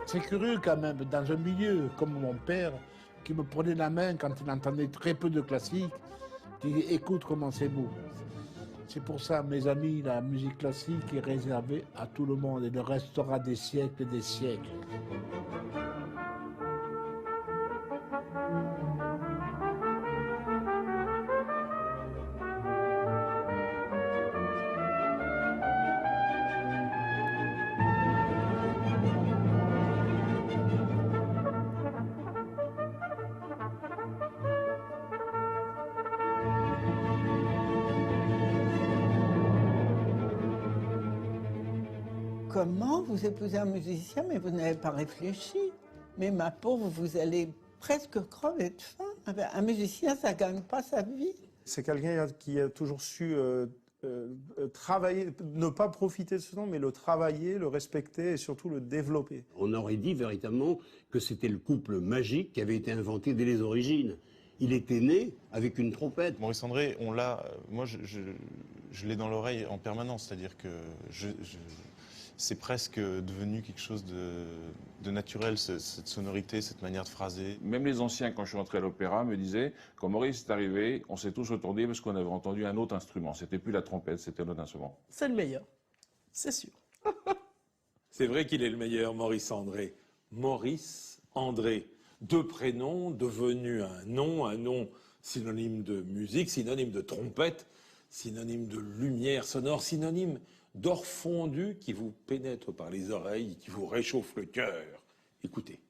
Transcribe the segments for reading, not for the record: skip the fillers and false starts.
C'est curieux quand même, dans un milieu comme mon père, qui me prenait la main quand il entendait très peu de classique, qui écoute comment c'est beau. C'est pour ça, mes amis, la musique classique est réservée à tout le monde et le restera des siècles et des siècles. Comment vous épousez un musicien, mais vous n'avez pas réfléchi? Mais ma pauvre, vous allez presque crever de faim. Un musicien, ça ne gagne pas sa vie. C'est quelqu'un qui a toujours su travailler, ne pas profiter de ce nom, mais le travailler, le respecter et surtout le développer. On aurait dit véritablement que c'était le couple magique qui avait été inventé dès les origines. Il était né avec une trompette. Maurice André, on l'a, moi je l'ai dans l'oreille en permanence, c'est-à-dire que c'est presque devenu quelque chose de naturel, cette sonorité, cette manière de phraser. Même les anciens, quand je suis rentré à l'opéra, me disaient, quand Maurice est arrivé, on s'est tous retournés parce qu'on avait entendu un autre instrument. C'était plus la trompette, c'était un autre instrument. C'est le meilleur, c'est sûr. C'est vrai qu'il est le meilleur, Maurice André. Maurice André, deux prénoms devenus un nom synonyme de musique, synonyme de trompette, synonyme de lumière sonore, synonyme d'or fondu qui vous pénètre par les oreilles, qui vous réchauffe le cœur. Écoutez.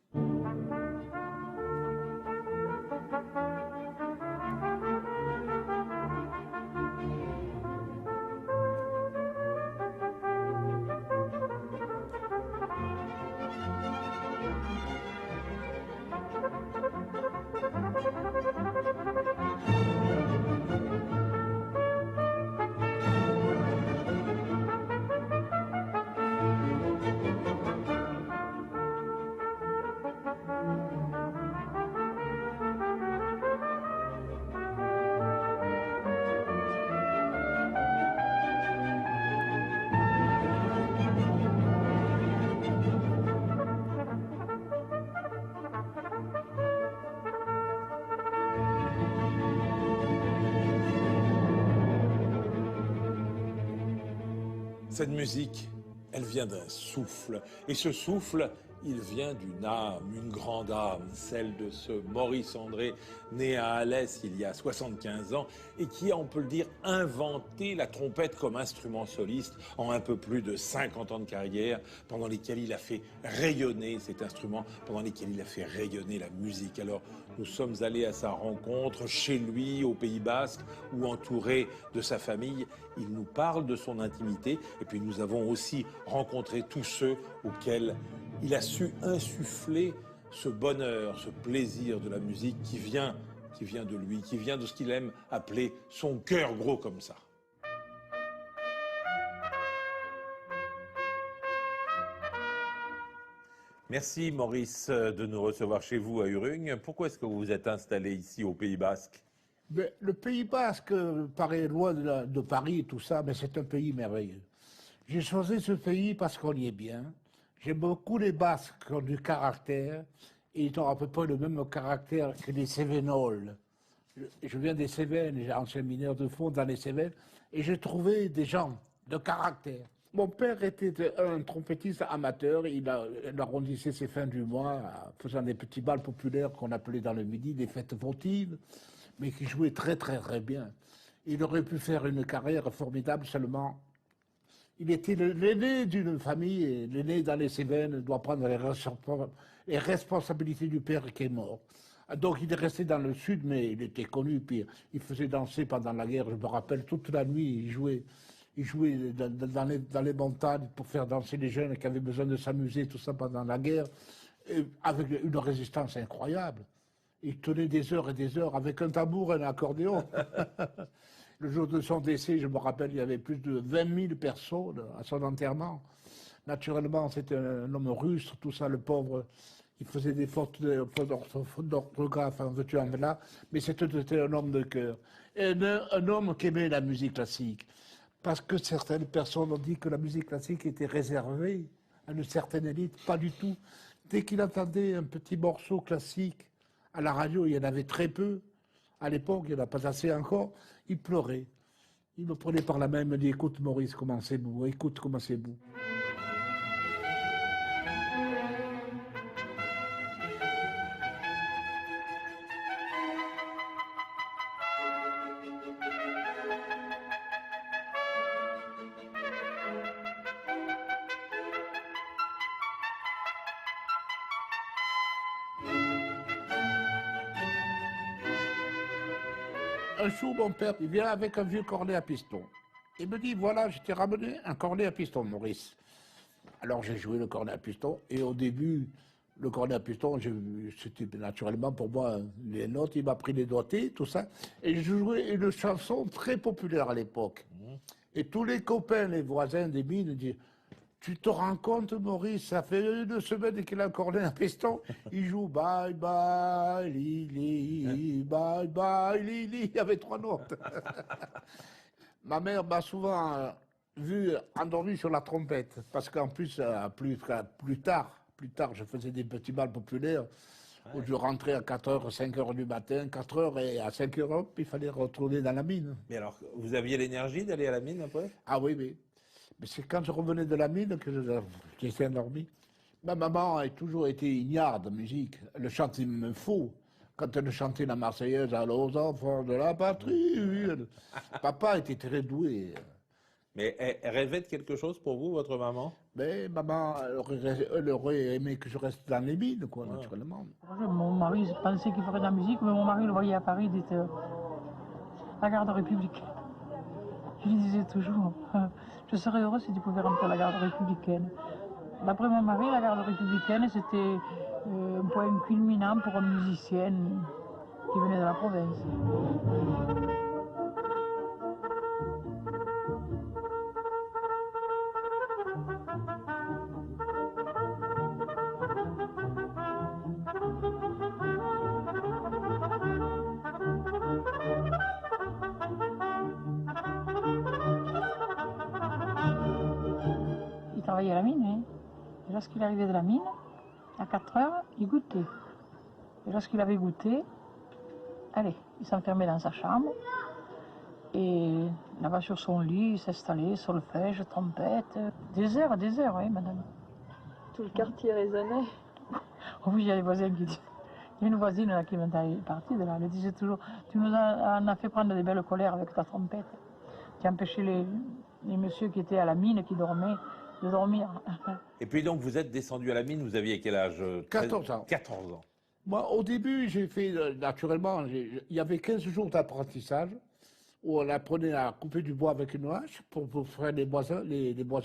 Cette musique, elle vient d'un souffle. Et ce souffle, il vient d'une âme, une grande âme, celle de ce Maurice André, né à Alès il y a 75 ans, et qui a, on peut le dire, inventé la trompette comme instrument soliste en un peu plus de 50 ans de carrière, pendant lesquels il a fait rayonner cet instrument, pendant lesquels il a fait rayonner la musique. Alors, nous sommes allés à sa rencontre chez lui, au Pays Basque, où entouré de sa famille, il nous parle de son intimité, et puis nous avons aussi rencontré tous ceux auxquels il a su insuffler ce bonheur, ce plaisir de la musique qui vient de lui, qui vient de ce qu'il aime appeler son cœur gros comme ça. Merci Maurice de nous recevoir chez vous à Urrugne. Pourquoi est-ce que vous vous êtes installé ici au Pays Basque? Mais le Pays Basque paraît loin de Paris et tout ça, mais c'est un pays merveilleux. J'ai choisi ce pays parce qu'on y est bien. J'aime beaucoup les Basques qui ont du caractère, et ils ont à peu près le même caractère que les Cévenols. Je viens des Cévennes, j'ai ancien mineur de fond dans les Cévennes, et j'ai trouvé des gens de caractère. Mon père était un trompettiste amateur, il arrondissait ses fins du mois en faisant des petits bals populaires qu'on appelait dans le Midi des fêtes votives, mais qui jouait très très très bien. Il aurait pu faire une carrière formidable seulement. Il était l'aîné d'une famille, et l'aîné dans les Cévennes doit prendre les responsabilités du père qui est mort. Donc il est resté dans le sud, mais il était connu, puis il faisait danser pendant la guerre, je me rappelle, toute la nuit, il jouait dans les montagnes pour faire danser les jeunes qui avaient besoin de s'amuser, tout ça pendant la guerre, avec une résistance incroyable. Il tenait des heures et des heures avec un tambour et un accordéon. Le jour de son décès, je me rappelle, il y avait plus de 20 000 personnes à son enterrement. Naturellement, c'était un homme russe, tout ça, le pauvre. Il faisait des fautes d'orthographe, en veux-tu, en voilà. Mais c'était un homme de cœur. Et un homme qui aimait la musique classique. Parce que certaines personnes ont dit que la musique classique était réservée à une certaine élite. Pas du tout. Dès qu'il entendait un petit morceau classique à la radio, il y en avait très peu. À l'époque, il n'y en a pas assez encore. Il pleurait. Il me prenait par la main, il me dit, écoute Maurice, comment c'est beau, écoute comment c'est beau. Un jour, mon père, il vient avec un vieux cornet à piston. Il me dit, voilà, je t'ai ramené un cornet à piston, Maurice. Alors j'ai joué le cornet à piston, et au début, le cornet à piston, c'était naturellement pour moi les notes, il m'a pris les doigtés, tout ça. Et je jouais une chanson très populaire à l'époque. Et tous les copains, les voisins des mines disaient, tu te rends compte, Maurice, ça fait 1 semaine qu'il a un cornet à piston, il joue bye bye Lili, bye bye Lili, il y avait 3 notes. Ma mère m'a souvent vu endormi sur la trompette, parce qu'en plus, plus tard, je faisais des petits bals populaires, où je rentrais à 4h, 5h du matin, 4h, et à 5h, hop, il fallait retourner dans la mine. Mais alors, vous aviez l'énergie d'aller à la mine après? Ah oui, oui. Mais c'est quand je revenais de la mine que j'étais endormi. Ma maman a toujours été ignare de musique. Elle chantait même faux. Quand elle chantait la Marseillaise, allons aux enfants de la patrie. Papa était très doué. Mais elle rêvait de quelque chose pour vous, votre maman? Mais maman, elle aurait aimé que je reste dans les mines, quoi, naturellement. Mon mari pensait qu'il ferait de la musique, mais mon mari le voyait à Paris, il était la garde républicaine. Je lui disais toujours, je serais heureux si tu pouvais rentrer à la garde républicaine. D'après mon mari, la garde républicaine, c'était un point culminant pour une musicienne qui venait de la province. Il travaillait à la mine, hein. Et lorsqu'il arrivait de la mine, à 4 heures, il goûtait. Et lorsqu'il avait goûté, allez, il s'enfermait dans sa chambre. Et là-bas sur son lit, il s'installait, solfège, trompette. Des heures, oui, madame. Tout le quartier résonnait. Oh oui, il y a les voisins qui disent. Il y a une voisine là, qui est partie de là, elle disait toujours, tu nous en as fait prendre des belles colères avec ta trompette. Tu as empêché les messieurs qui étaient à la mine, qui dormaient, de dormir. Et puis donc, vous êtes descendu à la mine, vous aviez quel âge? 14 ans. 14 ans. Moi, au début, j'ai fait, naturellement, il y avait 15 jours d'apprentissage, où on apprenait à couper du bois avec une hache pour faire les boiseries, Pour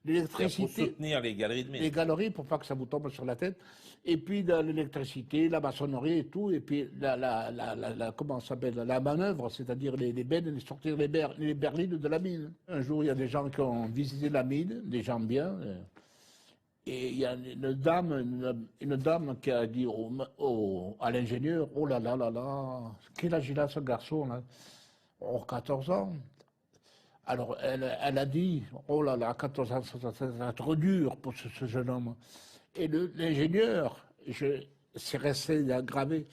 l'électricité, soutenir les galeries de mine. les galeries pour pas que ça vous tombe sur la tête, et puis l'électricité, la maçonnerie et tout, et puis comment ça s'appelle, la manœuvre, c'est-à-dire les bennes, sortir les berlines de la mine. Un jour, il y a des gens qui ont visité la mine, des gens bien, et il y a une dame qui a dit à l'ingénieur, oh là là là là, quel âge il a ce garçon là? Oh, 14 ans. Alors, elle a dit, oh là là, 14 ans, ça va être dur pour ce jeune homme. Et l'ingénieur, c'est resté gravé.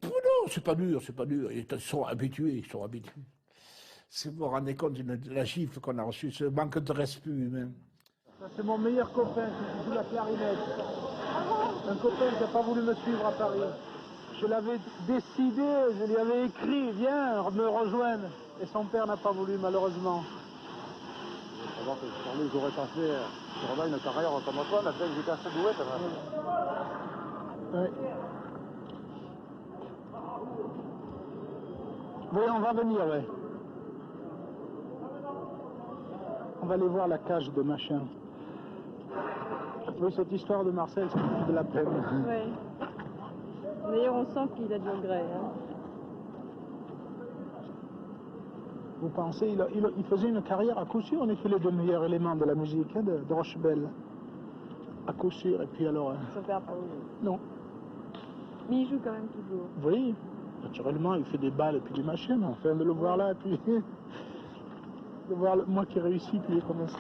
Oh non, c'est pas dur, c'est pas dur. Ils sont habitués, ils sont habitués. Si vous vous rendez compte de la gifle qu'on a reçue, ce manque de respect humain. C'est mon meilleur copain qui joue la clarinette. Un copain qui n'a pas voulu me suivre à Paris. Je l'avais décidé, je lui avais écrit, viens me rejoindre. Et son père n'a pas voulu, malheureusement. Avant que j'aurais passé sur une carrière comme toi, mais j'étais assez doué quand même. Oui. Oui, on va venir, oui. On va aller voir la cage de machin. Oui, cette histoire de Marcel, c'est de la peine. Oui. D'ailleurs, on sent qu'il a du regret. Hein. Vous pensez, il faisait une carrière à coup sûr, on était les 2 meilleurs éléments de la musique hein, de Rochebelle. À coup sûr, et puis alors... Son père n'a pas voulu. Non. Mais il joue quand même toujours. Oui, naturellement, il fait des balles et puis des machines, mais enfin de le voir là, et puis... de voir moi qui réussis, puis il commence...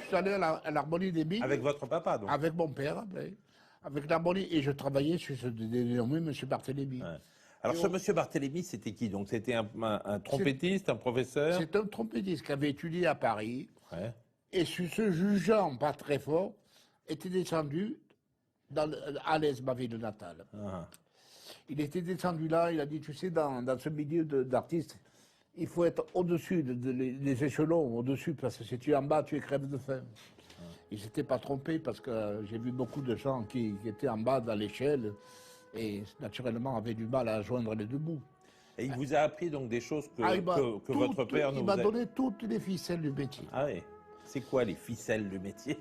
je suis allé à l'harmonie des Mines. Avec votre papa, donc. Avec mon père, oui. Avec l'harmonie. Et je travaillais chez ce dénommé M. Barthélémy. Ouais. Alors, ce monsieur Barthélémy, c'était qui? Donc, c'était un trompettiste, un professeur? C'est un trompettiste qui avait étudié à Paris. Ouais. Et se jugeant pas très fort, était descendu à l'Est, ma ville natale. Ah. Il était descendu là, il a dit, tu sais, dans ce milieu d'artistes, il faut être au-dessus des échelons, au-dessus, parce que si tu es en bas, tu es crève de faim. Il ne s'était pas trompé, parce que j'ai vu beaucoup de gens qui étaient en bas dans l'échelle, et naturellement avaient du mal à joindre les deux bouts. Et il vous a appris donc des choses que votre père nous Il m'a donné toutes les ficelles du métier. Ah oui. C'est quoi les ficelles du métier?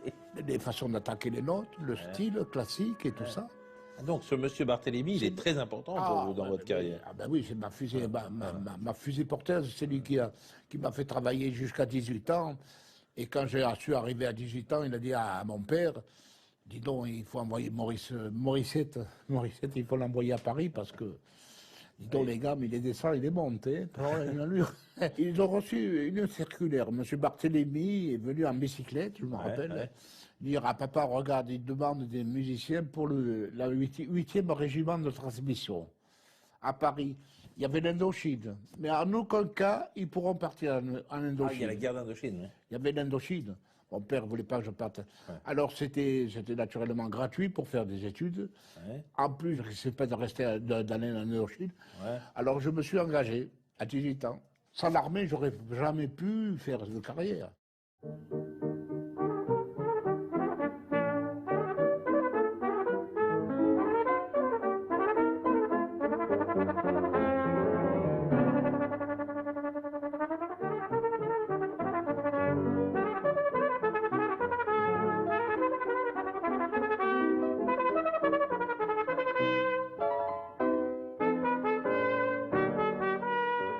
Les façons d'attaquer les notes, le style classique et tout ça. Donc ce monsieur Barthélémy, il est très important pour vous dans votre carrière. Ah ben oui, c'est ma fusée porteuse, c'est lui qui m'a fait travailler jusqu'à 18 ans. Et quand j'ai su arriver à 18 ans, il a dit à mon père, dis donc, il faut envoyer Morissette, il faut l'envoyer à Paris parce que, dis donc, les gammes, il les descend, il les monte. Hein. Ils ont reçu une circulaire. Monsieur Barthélémy est venu en bicyclette, je me rappelle, dire à papa, regarde, il demande des musiciens pour le 8e régiment de transmission à Paris. Il y avait l'Indochine, mais en aucun cas, ils pourront partir en Indochine. Ah, il y a la guerre d'Indochine. Oui. Il y avait l'Indochine. Mon père ne voulait pas que je parte. Ouais. Alors, c'était naturellement gratuit pour faire des études. Ouais. En plus, je ne risquais pas de rester d'aller en Indochine. Ouais. Alors, je me suis engagé à 18 ans. Sans l'armée, j'aurais jamais pu faire de carrière.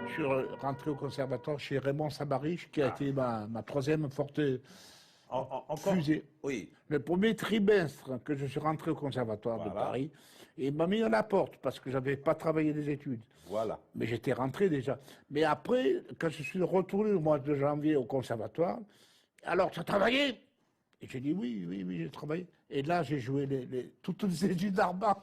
Je suis rentré au conservatoire chez Raymond Sabariche, qui a été ma troisième forte fusée. Oui. Le premier trimestre que je suis rentré au conservatoire de Paris, et il m'a mis à la porte parce que je n'avais pas travaillé des études. Voilà. Mais j'étais rentré déjà. Mais après, quand je suis retourné au mois de janvier au conservatoire, alors tu as travaillé? Et j'ai dit oui, j'ai travaillé. Et là, j'ai joué toutes les études d'Armand.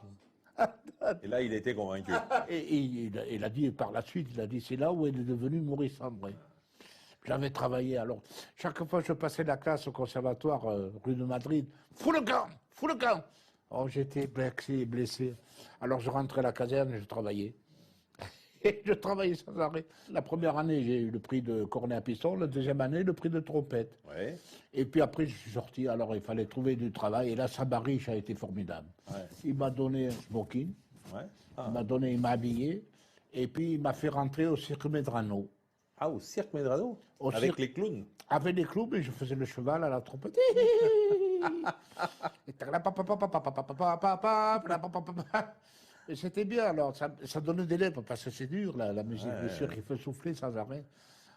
Et là, il était convaincu. Et il a dit par la suite, c'est là où il est devenu Maurice André. J'avais travaillé, alors, chaque fois que je passais la classe au conservatoire rue de Madrid, fous le camp. Oh, j'étais blessé. Alors je rentrais à la caserne et je travaillais. Et je travaillais sans arrêt. La première année, j'ai eu le prix de cornet à piston. La deuxième année, le prix de trompette. Ouais. Et puis après, je suis sorti. Alors, il fallait trouver du travail. Et là, Sabariche a été formidable. Ouais. Il m'a donné un smoking. Ouais. Ah. Il m'a habillé. Et puis, il m'a fait rentrer au Cirque Medrano. Ah, au Cirque Medrano? Avec les clowns? Avec les clowns, mais je faisais le cheval à la trompette. Et c'était bien, alors ça donnait des lèvres, parce que c'est dur, la musique, bien sûr, qu'il faut souffler sans arrêt.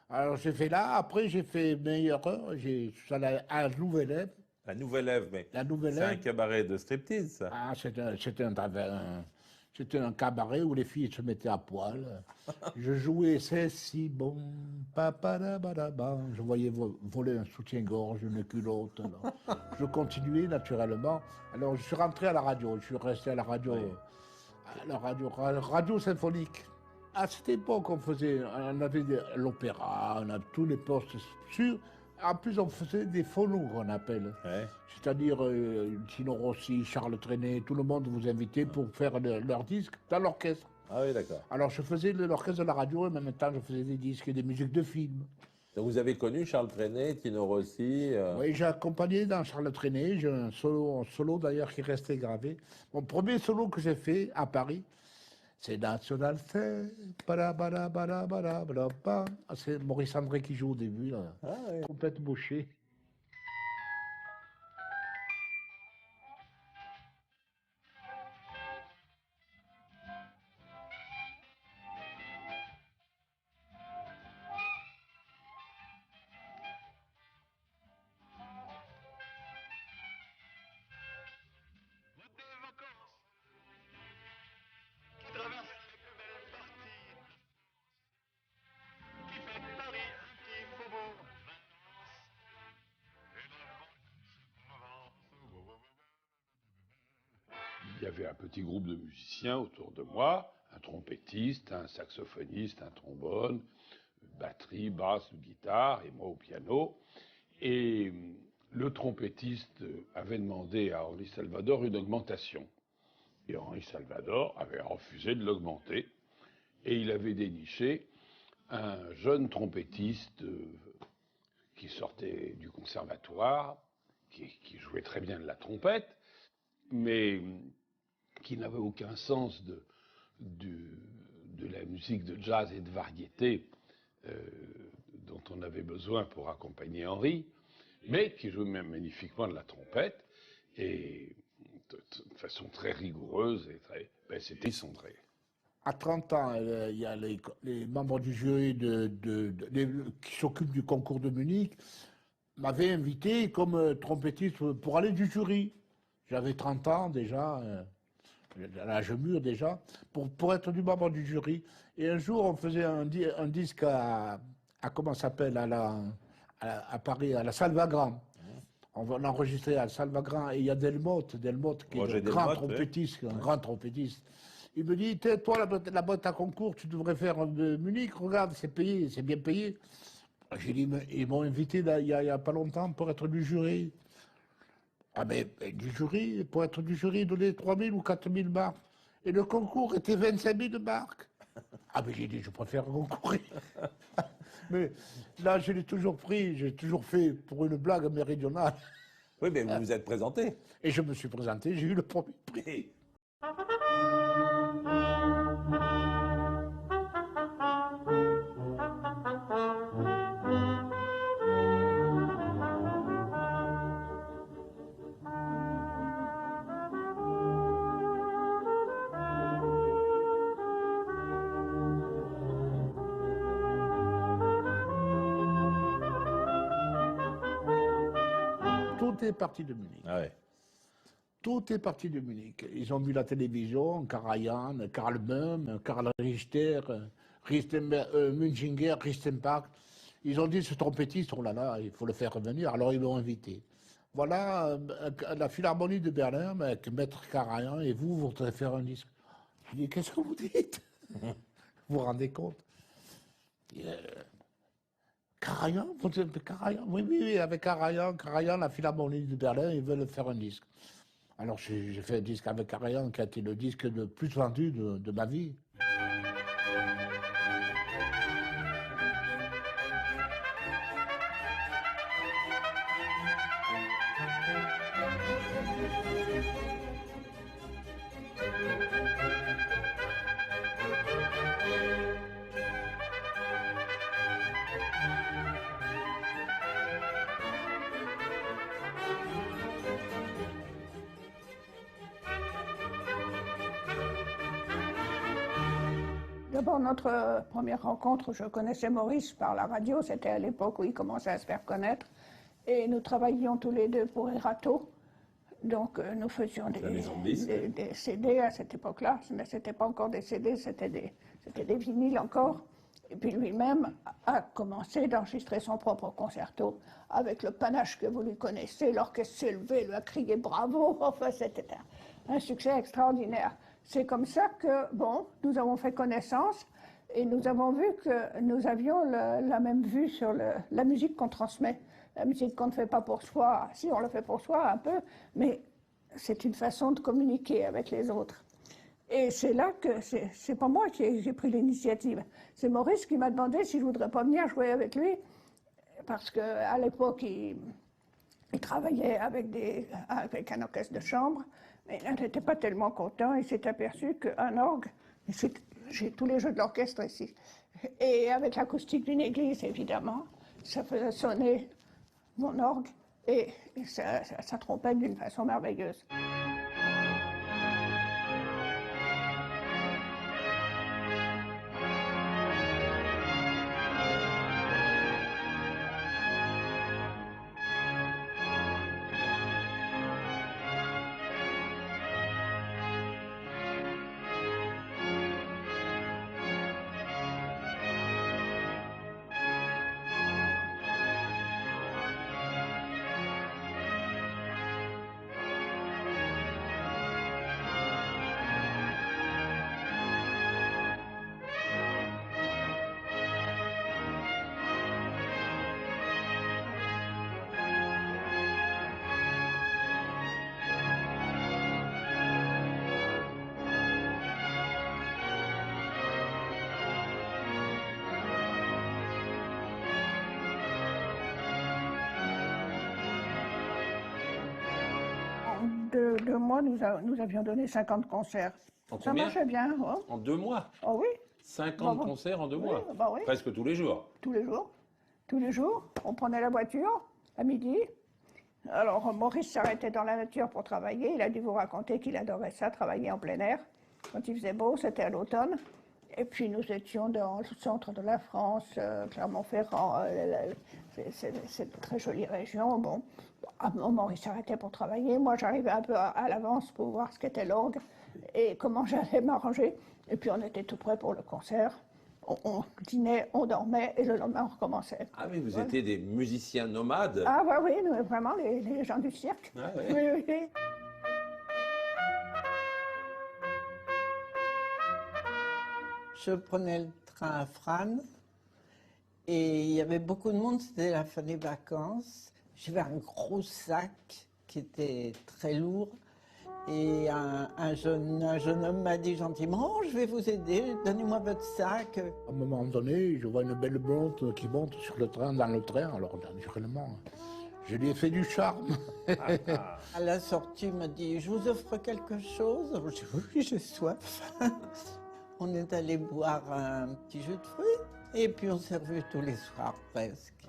Alors j'ai fait là, après j'ai fait meilleure heure, je suis allé à la Nouvelle Ève. La Nouvelle Ève, mais c'est un cabaret de striptease, ça. Ah, c'était un cabaret où les filles se mettaient à poil. Je jouais C'est si bon, papadabadaba. Je voyais voler un soutien-gorge, une culotte. Alors. Je continuais naturellement. Alors je suis rentré à la radio, je suis resté à la radio. Oui. La radio symphonique. À cette époque, on avait l'opéra, on avait tous les postes sûrs. En plus, on faisait des phonos, qu'on appelle. Ouais. C'est-à-dire, Tino Rossi, Charles Trenet, tout le monde vous invitait pour faire leur disque dans l'orchestre. Ah oui, d'accord. Alors, je faisais l'orchestre de la radio et en même temps, je faisais des disques et des musiques de films. Donc, vous avez connu Charles Trenet, Tino Rossi Oui, j'ai accompagné dans Charles Trenet. J'ai un solo d'ailleurs qui restait gravé. Mon premier solo que j'ai fait à Paris, c'est National c'est c'est Maurice André qui joue au début, là. Ah, oui. Trompette bouchée. avait un petit groupe de musiciens autour de moi, un trompettiste, un saxophoniste, un trombone, batterie, basse, guitare, et moi au piano. Et le trompettiste avait demandé à Henri Salvador une augmentation. Et Henri Salvador avait refusé de l'augmenter. Et il avait déniché un jeune trompettiste qui sortait du conservatoire, qui jouait très bien de la trompette, mais qui n'avait aucun sens de la musique de jazz et de variété dont on avait besoin pour accompagner Henri, mais qui jouait même magnifiquement de la trompette, et de façon très rigoureuse, et c'était Sondré. À 30 ans, il y a les membres du jury qui s'occupent du concours de Munich m'avaient invité comme trompettiste pour aller du jury. J'avais 30 ans déjà, à l'âge mûr déjà, pour être du membre du jury. Et un jour, on faisait un disque à comment ça s'appelle, à Paris, à la Salle Wagram. On enregistrait à la Salle Wagram, et il y a Delmotte qui est un grand trompettiste. Il me dit, toi, la boîte à concours, tu devrais faire de Munich, regarde, c'est payé, c'est bien payé. J'ai dit, mais ils m'ont invité il y a pas longtemps pour être du jury. Ah mais du jury, pour être du jury, donner 3 000 ou 4 000 marques. Et le concours était 25 000 marques. Ah mais j'ai dit, je préfère concourir. Mais là, je l'ai toujours pris, j'ai toujours fait pour une blague méridionale. Oui, mais vous vous êtes présenté. Et je me suis présenté, j'ai eu le premier prix. Tout est parti de Munich. Ah ouais. Tout est parti de Munich. Ils ont vu la télévision, Karajan, Karl Böhm, Karl Richter, Münchinger, Ristenpark. Ils ont dit, ce trompettiste, oh là là, il faut le faire revenir. Alors ils l'ont invité. Voilà, la Philharmonie de Berlin, avec Maître Karajan, et vous voudrez faire un disque. Je dis, qu'est-ce que vous dites? Vous vous rendez compte? Karajan, oui, oui, avec Karajan, la Philharmonie de Berlin, ils veulent faire un disque. Alors j'ai fait un disque avec Karajan qui a été le disque le plus vendu de ma vie. D'abord, notre première rencontre, je connaissais Maurice par la radio, c'était à l'époque où il commençait à se faire connaître. Et nous travaillions tous les deux pour Erato. Donc nous faisions des CD à cette époque-là. Ce n'était pas encore des CD, c'était des vinyles encore. Et puis lui-même a commencé d'enregistrer son propre concerto avec le panache que vous lui connaissez. L'orchestre s'est levé, lui a crié bravo. Enfin, c'était un succès extraordinaire. C'est comme ça que, bon, nous avons fait connaissance et nous avons vu que nous avions la même vue sur la musique qu'on transmet. La musique qu'on ne fait pas pour soi, si on le fait pour soi un peu, mais c'est une façon de communiquer avec les autres. Et c'est là que, c'est pas moi qui ai pris l'initiative, c'est Maurice qui m'a demandé si je voudrais pas venir jouer avec lui, parce qu'à l'époque, il travaillait avec un orchestre de chambre, mais il n'était pas tellement content, il s'est aperçu qu'un orgue, j'ai tous les jeux de l'orchestre ici, et avec l'acoustique d'une église, évidemment, ça faisait sonner mon orgue et ça trompette d'une façon merveilleuse. 2 mois, nous avions donné 50 concerts. En Ça combien? marchait bien. Oh, En 2 mois? oh oui, 50 Bah, concerts en 2 oui, mois? bah oui. Presque tous les jours. tous les jours. Tous les jours, on prenait la voiture à midi. Alors, Maurice s'arrêtait dans la nature pour travailler. Il a dû vous raconter qu'il adorait ça, travailler en plein air. Quand il faisait beau, c'était à l'automne. Et puis, nous étions dans le centre de la France, Clermont-Ferrand. C'est une très jolie région. Bon, à un moment, il s'arrêtait pour travailler. Moi, j'arrivais un peu à l'avance pour voir ce qu'était l'orgue et comment j'allais m'arranger. Et puis, on était tout prêt pour le concert. On dînait, on dormait et le lendemain, on recommençait. Ah oui, vous Voilà. étiez des musiciens nomades? Ah bah oui, nous, vraiment, les gens du cirque. Ah ouais. Oui, oui, oui. Je prenais le train à Frasnes et il y avait beaucoup de monde, c'était la fin des vacances. J'avais un gros sac qui était très lourd et un jeune homme m'a dit gentiment « Oh, je vais vous aider, donnez-moi votre sac ». À un moment donné, je vois une belle blonde qui monte sur le train, dans le train, alors naturellement, je lui ai fait du charme. À la sortie, il m'a dit « Je vous offre quelque chose ?» Je dis « Oui, j'ai soif ». On est allé boire un petit jus de fruits et puis on s'est revus tous les soirs presque.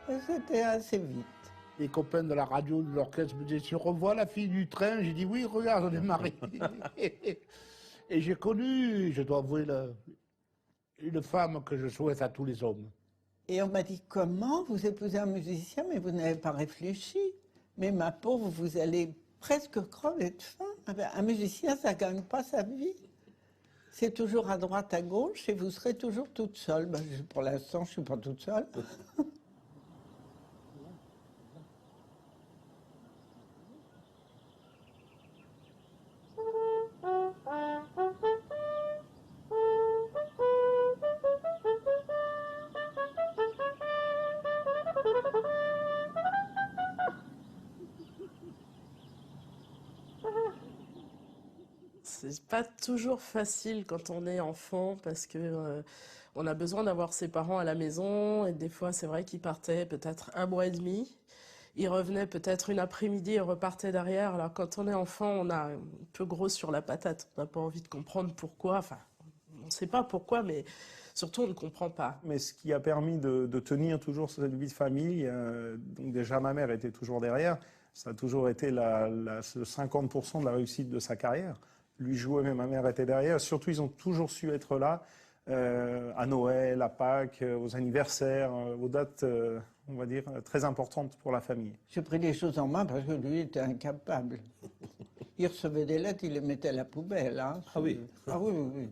Et c'était assez vite. Les copains de la radio, de l'orchestre me disaient, tu revois la fille du train? J'ai dit, oui, regarde, on est mariés. Et j'ai connu, je dois avouer, une femme que je souhaite à tous les hommes. Et on m'a dit, comment vous épousez un musicien, mais vous n'avez pas réfléchi. Mais ma pauvre, vous allez presque crever de faim. Un musicien, ça ne gagne pas sa vie. C'est toujours à droite, à gauche, et vous serez toujours toute seule. Ben, pour l'instant, je ne suis pas toute seule. C'est pas toujours facile quand on est enfant parce que on a besoin d'avoir ses parents à la maison et des fois c'est vrai qu'ils partaient peut-être 1 mois et demi. Ils revenaient peut-être une après-midi et repartaient derrière. Alors quand on est enfant, on a un peu gros sur la patate. On n'a pas envie de comprendre pourquoi. Enfin, on ne sait pas pourquoi, mais surtout on ne comprend pas. Mais ce qui a permis de tenir toujours cette vie de famille, donc déjà ma mère était toujours derrière, ça a toujours été le 50% de la réussite de sa carrière. Lui jouait, mais ma mère était derrière. Surtout, ils ont toujours su être là, à Noël, à Pâques, aux anniversaires, aux dates, on va dire, très importantes pour la famille. J'ai pris les choses en main parce que lui était incapable. Il recevait des lettres, il les mettait à la poubelle. Hein. Ah oui. Ah oui, oui, oui.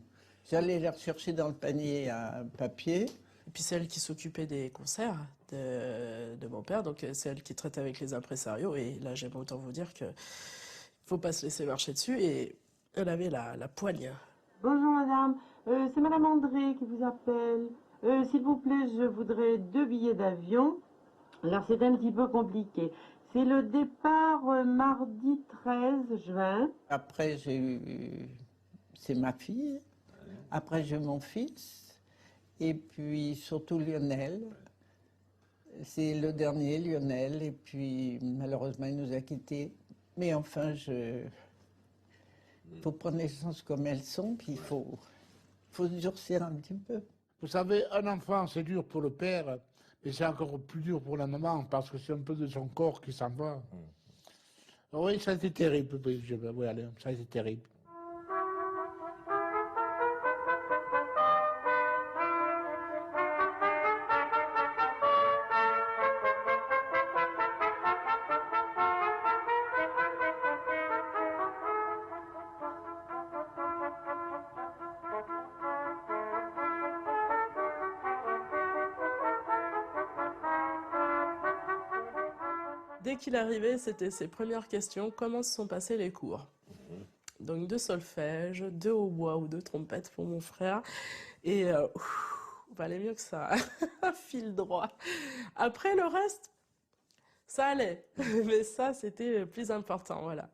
J'allais les rechercher dans le panier à papier. Et puis c'est elle qui s'occupait des concerts de mon père, donc c'est elle qui traitait avec les impresarios. Et là, j'aime autant vous dire qu'il ne faut pas se laisser marcher dessus. Et elle avait la poigne. Bonjour madame, c'est madame André qui vous appelle. S'il vous plaît, je voudrais 2 billets d'avion. Alors c'est un petit peu compliqué. C'est le départ mardi 13 juin. Après, j'ai eu... C'est ma fille. Après, j'ai eu mon fils. Et puis, surtout Lionel. C'est le dernier, Lionel. Et puis, malheureusement, il nous a quittés. Mais enfin, il faut prendre les choses comme elles sont, puis il faut se durcir un petit peu. Vous savez, un enfant, c'est dur pour le père, mais c'est encore plus dur pour la maman, parce que c'est un peu de son corps qui s'en va. Oui, ça a été terrible, oui, allez, ça a été terrible. Dès qu'il arrivait, c'était ses premières questions. Comment se sont passés les cours? Donc 2 solfèges, 2 hautbois ou 2 trompettes pour mon frère. Et valait mieux que ça. Fil droit. Après le reste, ça allait. Mais ça, c'était le plus important, voilà.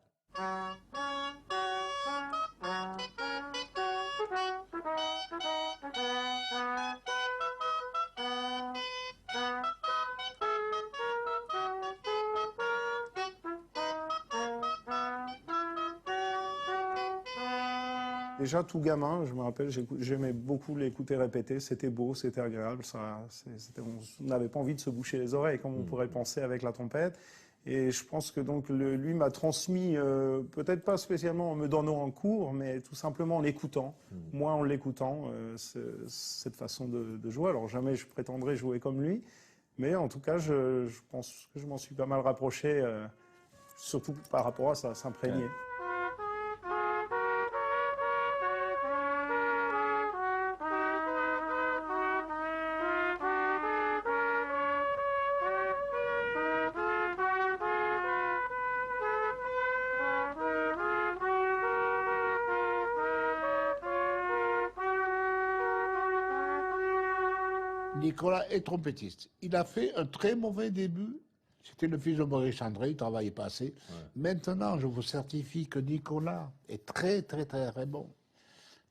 Déjà, tout gamin, je me rappelle, j'aimais beaucoup l'écouter répéter. C'était beau, c'était agréable. On n'avait pas envie de se boucher les oreilles, comme on pourrait penser avec la trompette. Et je pense que donc lui m'a transmis, peut-être pas spécialement en me donnant un cours, mais tout simplement en l'écoutant. Moi, en l'écoutant, cette façon de jouer. Alors jamais je prétendrai jouer comme lui, mais en tout cas, je pense que je m'en suis pas mal rapproché, surtout par rapport à ça, s'imprégner. Nicolas est trompettiste. Il a fait un très mauvais début. C'était le fils de Maurice André, il ne travaillait pas assez. Maintenant, je vous certifie que Nicolas est très, très, très, très bon.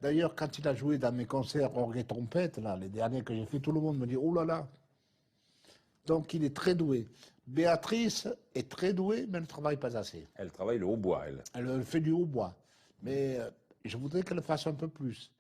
D'ailleurs, quand il a joué dans mes concerts orgue et trompette, là, les derniers que j'ai fait, tout le monde me dit « Oh là là !» Donc, il est très doué. Béatrice est très douée, mais elle ne travaille pas assez. Elle travaille le hautbois, elle. Elle fait du hautbois. Mais je voudrais qu'elle fasse un peu plus.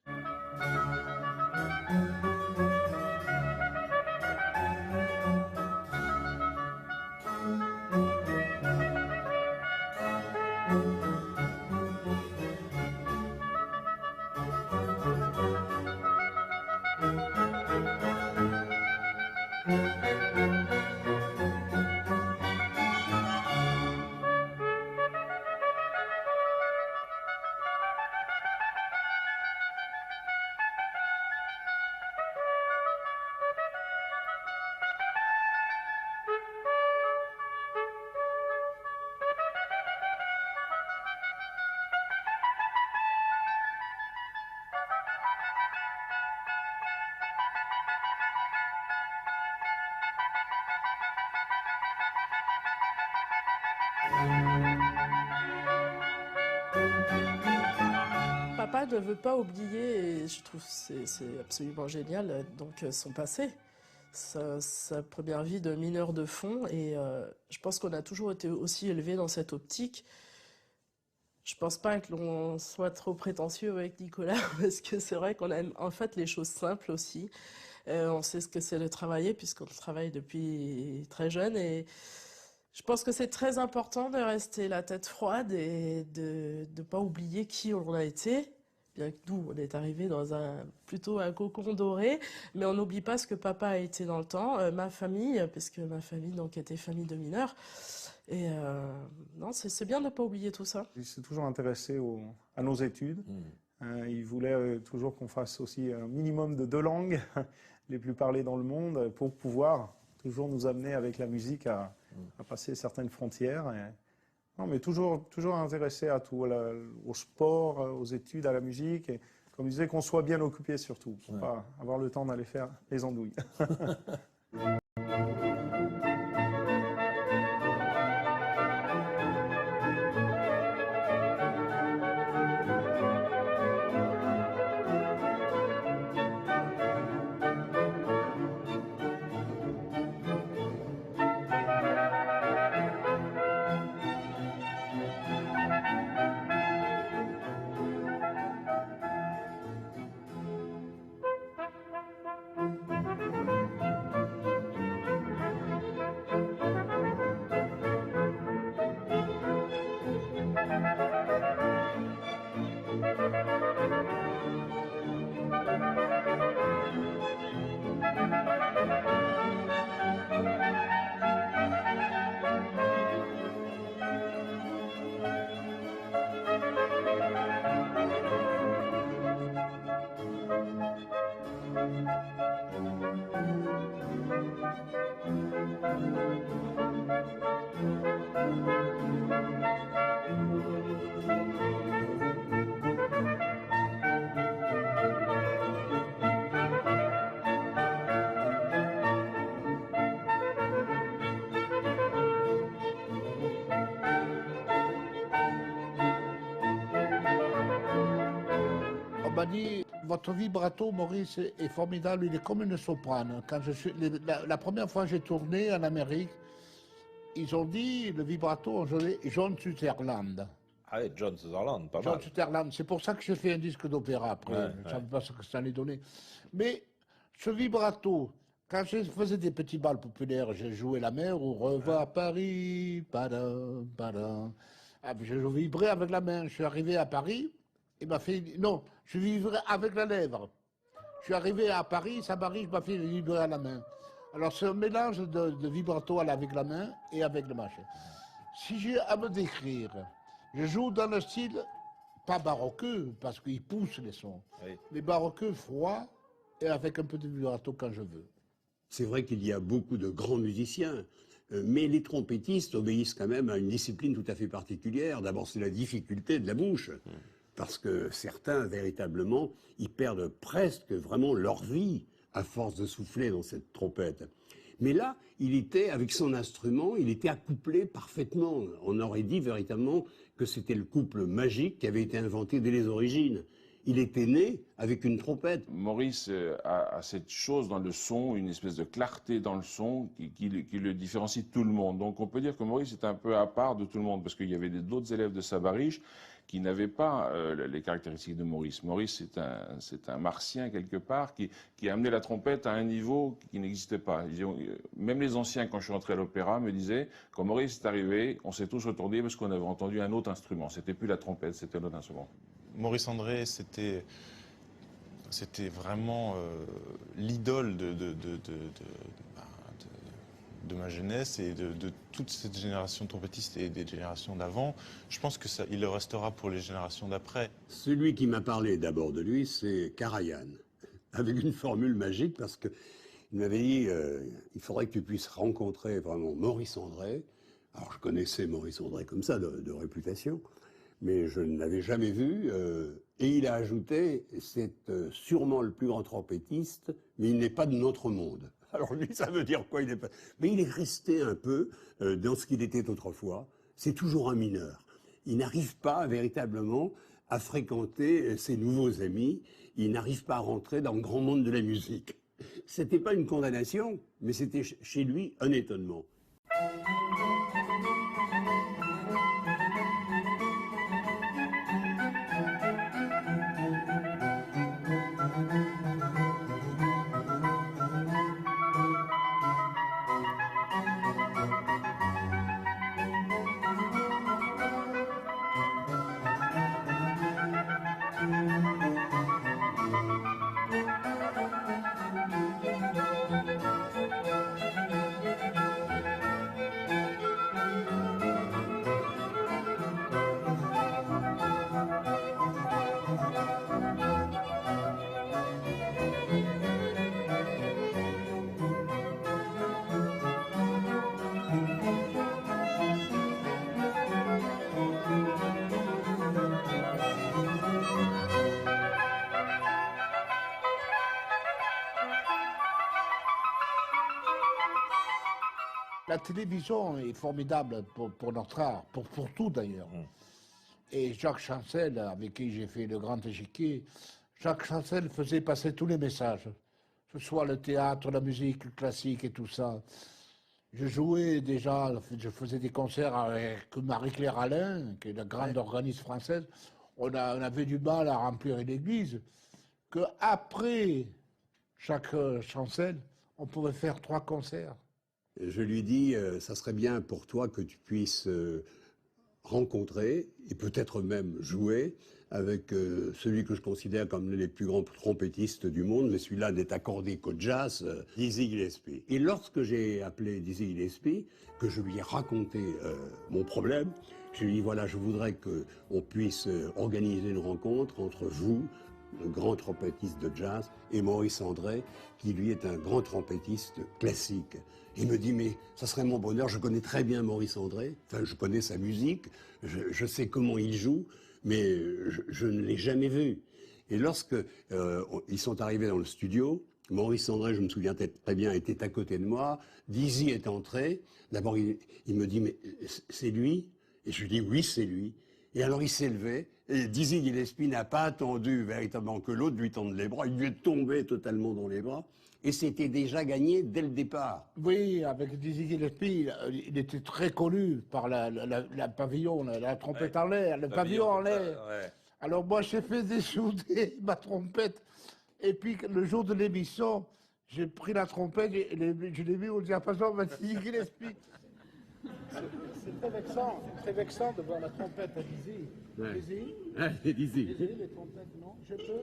Papa ne veut pas oublier, et je trouve que c'est absolument génial, donc son passé, sa première vie de mineur de fond, et je pense qu'on a toujours été aussi élevés dans cette optique. Je pense pas que l'on soit trop prétentieux avec Nicolas, parce que c'est vrai qu'on aime en fait les choses simples aussi. On sait ce que c'est de travailler, puisqu'on travaille depuis très jeune, et je pense que c'est très important de rester la tête froide et de ne pas oublier qui on a été. Bien que nous, on est arrivé dans plutôt un cocon doré, mais on n'oublie pas ce que papa a été dans le temps, ma famille, parce que ma famille donc était famille de mineurs. Et non, c'est bien de ne pas oublier tout ça. Il s'est toujours intéressé à nos études. Il voulait toujours qu'on fasse aussi un minimum de 2 langues, les plus parlées dans le monde, pour pouvoir toujours nous amener avec la musique à passer certaines frontières. Non, mais toujours intéressé à tout, au sport, aux études, à la musique. Et comme je disais, qu'on soit bien occupé surtout, pour pas avoir le temps d'aller faire les andouilles. On m'a dit, votre vibrato, Maurice, est formidable, il est comme une soprane. Quand la première fois que j'ai tourné en Amérique, ils ont dit, le vibrato, on jouait John Sutherland. Ah oui, John Sutherland, pas John mal. Sutherland. C'est pour ça que j'ai fait un disque d'opéra après. Ouais, Je ne savais pas ce que ça allait donner. Mais ce vibrato, quand je faisais des petits bals populaires, j'ai joué la mer ou revoir Paris, padam, padam. Ah, je vibrais avec la main. Je suis arrivé à Paris, il m'a fait. Non, je vibrais avec la lèvre. Je suis arrivé à Paris, je m'a fait vibrer à la main. Alors c'est un mélange de vibrato avec la main et avec le machin. Si j'ai à me décrire, je joue dans le style, pas baroqueux, parce qu'il pousse les sons, mais baroqueux, froid, et avec un peu de vibrato quand je veux. C'est vrai qu'il y a beaucoup de grands musiciens, mais les trompettistes obéissent quand même à une discipline tout à fait particulière. D'abord, c'est la difficulté de la bouche, parce que certains, véritablement, ils perdent presque vraiment leur vie à force de souffler dans cette trompette. Mais là, il était, avec son instrument, il était accouplé parfaitement. On aurait dit véritablement que c'était le couple magique qui avait été inventé dès les origines. Il était né avec une trompette. Maurice a cette chose dans le son, une espèce de clarté dans le son qui le différencie de tout le monde. Donc on peut dire que Maurice est un peu à part de tout le monde, parce qu'il y avait d'autres élèves de Savariche qui n'avaient pas les caractéristiques de Maurice. Maurice, c'est un martien quelque part qui a amené la trompette à un niveau qui n'existait pas. Même les anciens, quand je suis entré à l'opéra, me disaient, quand Maurice est arrivé, on s'est tous retournés parce qu'on avait entendu un autre instrument. C'était plus la trompette, c'était un autre instrument. Maurice André, c'était vraiment l'idole de ma jeunesse et de toute cette génération de trompettistes et des générations d'avant. Je pense qu'il le restera pour les générations d'après. Celui qui m'a parlé d'abord de lui, c'est Karajan, avec une formule magique, parce qu'il m'avait dit il faudrait que tu puisses rencontrer vraiment Maurice André. Alors je connaissais Maurice André comme ça, de réputation, mais je ne l'avais jamais vu. Et il a ajouté, c'est sûrement le plus grand trompettiste, mais il n'est pas de notre monde. Alors lui, ça veut dire quoi? Mais il est resté un peu dans ce qu'il était autrefois. C'est toujours un mineur. Il n'arrive pas véritablement à fréquenter ses nouveaux amis. Il n'arrive pas à rentrer dans le grand monde de la musique. C'était pas une condamnation, mais c'était chez lui un étonnement. La télévision est formidable pour notre art, pour tout d'ailleurs. Et Jacques Chancel, avec qui j'ai fait le grand échiquier, Jacques Chancel faisait passer tous les messages, que ce soit le théâtre, la musique classique et tout ça. Je jouais déjà, je faisais des concerts avec Marie-Claire Alain, qui est la grande organiste française. On avait du mal à remplir une église, qu'après chaque Chancel, on pouvait faire 3 concerts. Je lui dis, ça serait bien pour toi que tu puisses rencontrer et peut-être même jouer avec celui que je considère comme l'un des plus grands trompettistes du monde, mais celui-là n'est accordé qu'au jazz, Dizzy Gillespie. Et lorsque j'ai appelé Dizzy Gillespie, que je lui ai raconté mon problème, je lui ai dit, voilà, je voudrais qu'on puisse organiser une rencontre entre vous, le grand trompettiste de jazz, et Maurice André, qui lui est un grand trompettiste classique. Il me dit, mais ça serait mon bonheur, je connais très bien Maurice André, enfin je connais sa musique, je sais comment il joue, mais je ne l'ai jamais vu. Et lorsque ils sont arrivés dans le studio, Maurice André, je me souviens très bien, était à côté de moi, Dizzy est entré, d'abord il me dit, mais c'est lui? Et je lui dis, oui, c'est lui. Et alors il s'est levé, et Dizzy Gillespie n'a pas attendu véritablement que l'autre lui tende les bras, il lui est tombé totalement dans les bras, Et c'était déjà gagné dès le départ. Oui, avec Dizzy Gillespie, il était très connu par la pavillon, la trompette en l'air, le pavillon en l'air. Ouais. Alors moi, j'ai fait dessouder ma trompette. Et puis, le jour de l'émission, j'ai pris la trompette et je l'ai mis au diapason de Dizzy Gillespie. C'est très vexant de voir la trompette à Dizzy. Ouais. Dizzy, Dizzy. Dizzy, les trompettes, non, je peux.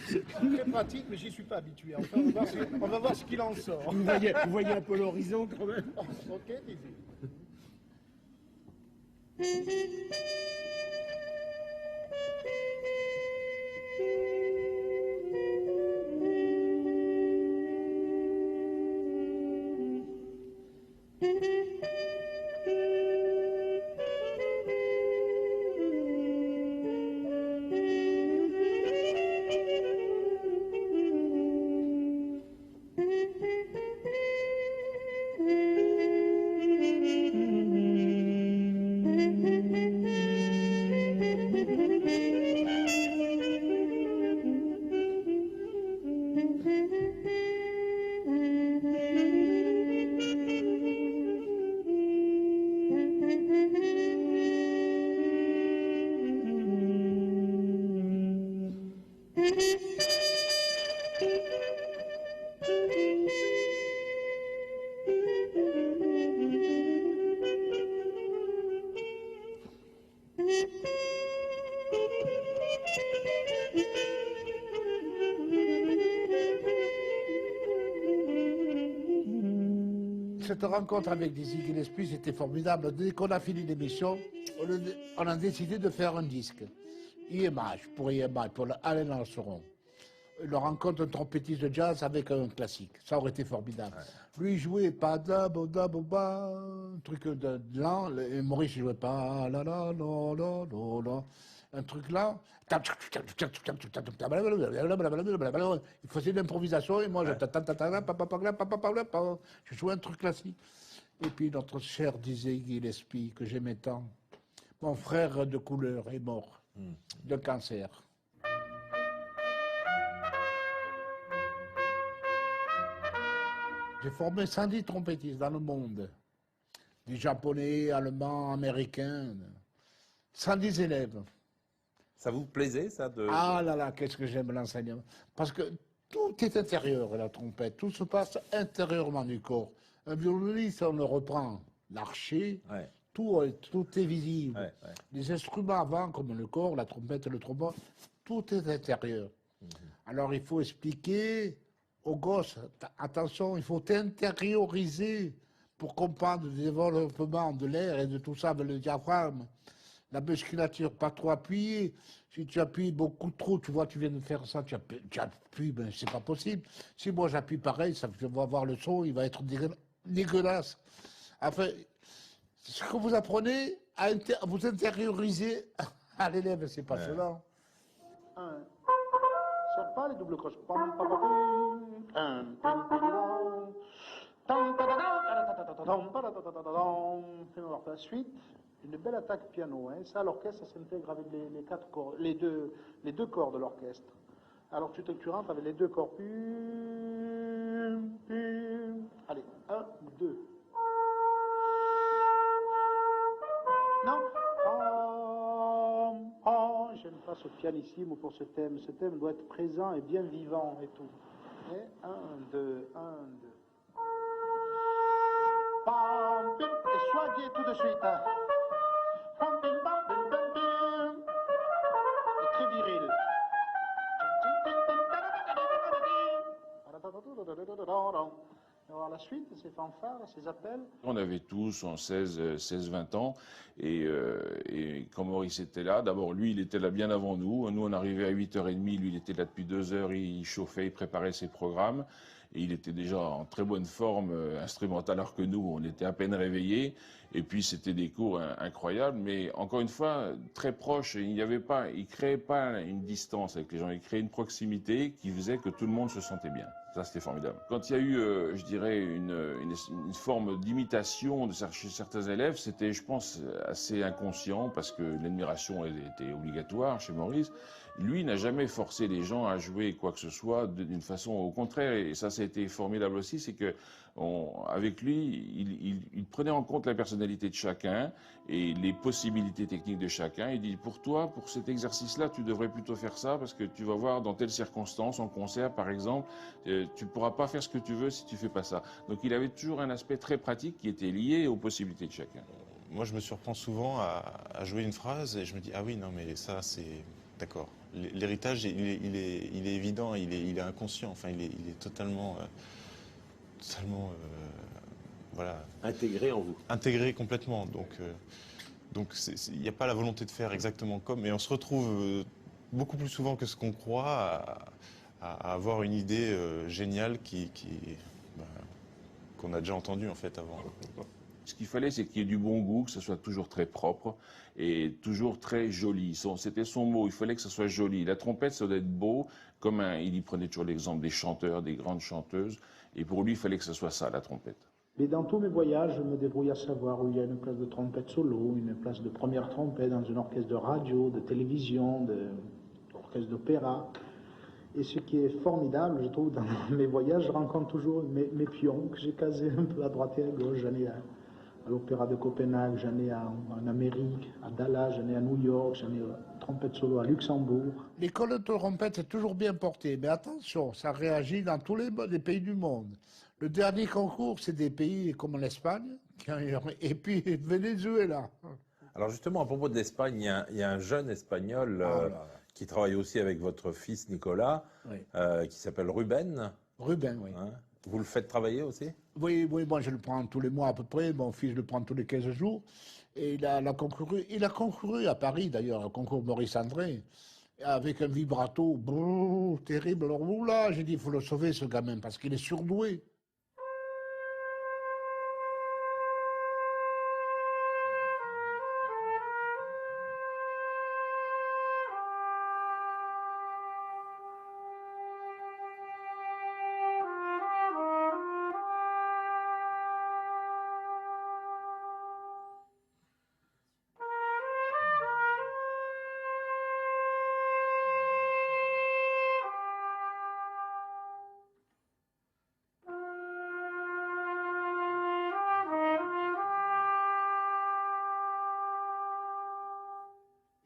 C'est très pratique, mais j'y suis pas habitué. Enfin, on va voir ce qu'il en sort. Vous voyez un peu l'horizon quand même. Ok, Dizzy. Cette rencontre avec Dizzy Gillespie, c'était formidable. Dès qu'on a fini l'émission, on a décidé de faire un disque. IMH, pour Alain Lanceron. La rencontre d'un trompettiste de jazz avec un classique. Ça aurait été formidable. Lui, il jouait pas da ba da ba ba, un truc de lent, et Maurice, il jouait pas la la la la la la. Un truc là. Il faisait de l'improvisation et moi, je jouais un truc classique. Et puis notre cher Dizzy Gillespie, que j'aimais tant, mon frère de couleur est mort de cancer. J'ai formé 110 trompettistes dans le monde, des japonais, allemands, américains, 110 élèves. Ça vous plaisait, ça de... Ah là là, qu'est-ce que j'aime l'enseignement. Parce que tout est intérieur, la trompette. Tout se passe intérieurement du corps. Un violoniste, on le reprend. L'archer, tout est visible. Les instruments avant, comme le corps, la trompette, le trombone, tout est intérieur. Alors il faut expliquer aux gosses, attention, il faut intérioriser pour comprendre le développement de l'air et de tout ça avec le diaphragme. La musculature, pas trop appuyée. Si tu appuies beaucoup trop, tu vois, tu viens de faire ça, tu appuies, ben c'est pas possible. Si moi j'appuie pareil, ça va avoir le son, il va être dégueulasse. Enfin, ce que vous apprenez, à vous intérioriser à l'élève, c'est pas cela. Sur pas les doubles croches. Fais-moi voir la suite. Une belle attaque piano, hein. Ça, l'orchestre, ça s'intègre avec les quatre cordes, les deux corps de l'orchestre. Alors tu rentres avec les deux corps. Allez, 1, 2. Non. J'aime pas ce pianissimo pour ce thème. Ce thème doit être présent et bien vivant et tout. Et 1, 2, 1, 2. Et sois gai tout de suite. Hein. Et très viril. Alors la suite, ces fanfares, ces appels. On avait tous en 16-20 ans et quand Maurice était là, d'abord lui il était là bien avant nous. Nous on arrivait à 8h30, lui il était là depuis 2 heures, il chauffait, il préparait ses programmes. Et il était déjà en très bonne forme instrumentale alors que nous, on était à peine réveillés. Et puis c'était des cours incroyables, mais encore une fois, très proches. Il ne créait pas une distance avec les gens, il créait une proximité qui faisait que tout le monde se sentait bien. Ça, c'était formidable. Quand il y a eu, je dirais, une forme d'imitation chez certains élèves, c'était, je pense, assez inconscient, parce que l'admiration était obligatoire chez Maurice. Lui n'a jamais forcé les gens à jouer quoi que ce soit d'une façon au contraire. Et ça a été formidable aussi, c'est que avec lui, il prenait en compte la personnalité de chacun et les possibilités techniques de chacun. Il dit, pour toi, pour cet exercice-là, tu devrais plutôt faire ça, parce que tu vas voir dans telle circonstance, en concert par exemple, tu ne pourras pas faire ce que tu veux si tu ne fais pas ça. Donc il avait toujours un aspect très pratique qui était lié aux possibilités de chacun. Moi, je me surprends souvent à jouer une phrase et je me dis, ah oui, non, mais ça, c'est... D'accord. L'héritage, il est évident, il est inconscient, enfin, il est totalement... voilà. Intégré en vous. Intégré complètement. Donc il n'y a pas la volonté de faire exactement comme, mais on se retrouve beaucoup plus souvent que ce qu'on croit à avoir une idée géniale qu'on a déjà entendue en fait avant. Ce qu'il fallait, c'est qu'il y ait du bon goût, que ce soit toujours très propre et toujours très joli. C'était son mot, il fallait que ce soit joli. La trompette, ça doit être beau, il y prenait toujours l'exemple des chanteurs, des grandes chanteuses, et pour lui, il fallait que ce soit ça, la trompette. Mais dans tous mes voyages, je me débrouille à savoir où il y a une place de trompette solo, une place de première trompette dans un orchestre de radio, de télévision, d'orchestre d'opéra. Et ce qui est formidable, je trouve, dans mes voyages, je rencontre toujours mes pions que j'ai casés un peu à droite et à gauche. J'en ai à l'Opéra de Copenhague, j'en ai en Amérique, à Dallas, j'en ai à New York, j'en ai trompette solo à Luxembourg. L'école de trompette est toujours bien portée, mais attention, ça réagit dans tous les pays du monde. Le dernier concours, c'est des pays comme l'Espagne, et puis Venezuela. Alors justement, à propos de l'Espagne, il y a un jeune Espagnol qui travaille aussi avec votre fils Nicolas, Oui. Qui s'appelle Ruben. Ruben, oui. Hein? Vous le faites travailler aussi? Oui, moi je le prends tous les mois à peu près, mon fils le prend tous les 15 jours. Et il a concouru à Paris d'ailleurs, au concours Maurice André, avec un vibrato terrible. Alors là, j'ai dit, il faut le sauver ce gamin, parce qu'il est surdoué.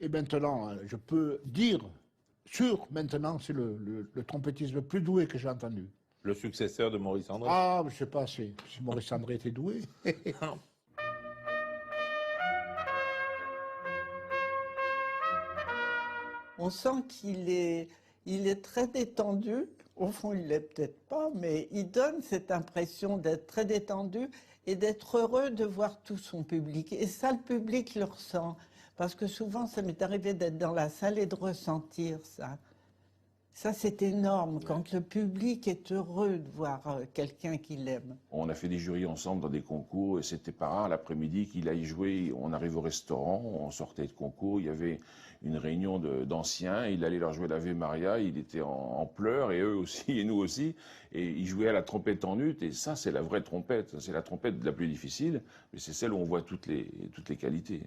Et maintenant, je peux dire, maintenant, c'est le trompettisme le plus doué que j'ai entendu. Le successeur de Maurice André? Ah, je ne sais pas si Maurice André était doué. On sent qu'il est très détendu. Au fond, il l'est peut-être pas, mais il donne cette impression d'être très détendu et d'être heureux de voir tout son public. Et ça, le public le ressent. Parce que souvent, ça m'est arrivé d'être dans la salle et de ressentir ça. Ça, c'est énorme, quand le public est heureux de voir quelqu'un qu'il aime. On a fait des jurys ensemble dans des concours et c'était pas rare l'après-midi qu'il aille jouer. On arrive au restaurant, on sortait de concours, il y avait une réunion d'anciens, il allait leur jouer l'Ave Maria, il était en pleurs et eux aussi et nous aussi. Et il jouait à la trompette en ut et ça, c'est la vraie trompette. C'est la trompette la plus difficile, mais c'est celle où on voit toutes les qualités.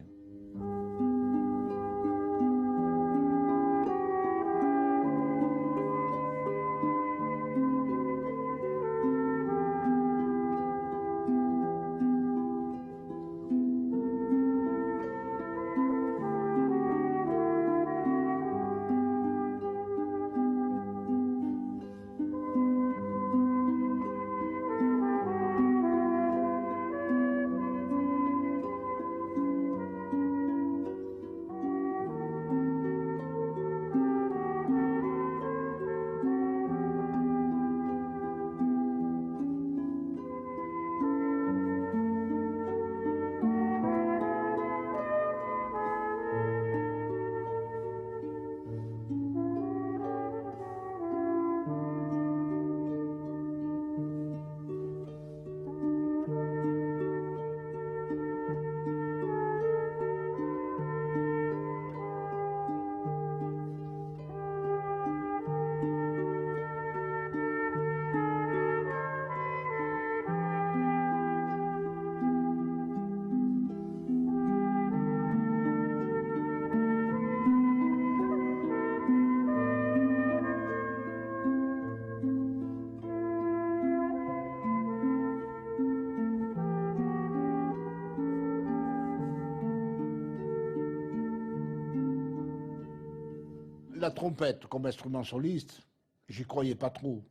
la trompette comme instrument soliste, j'y croyais pas trop.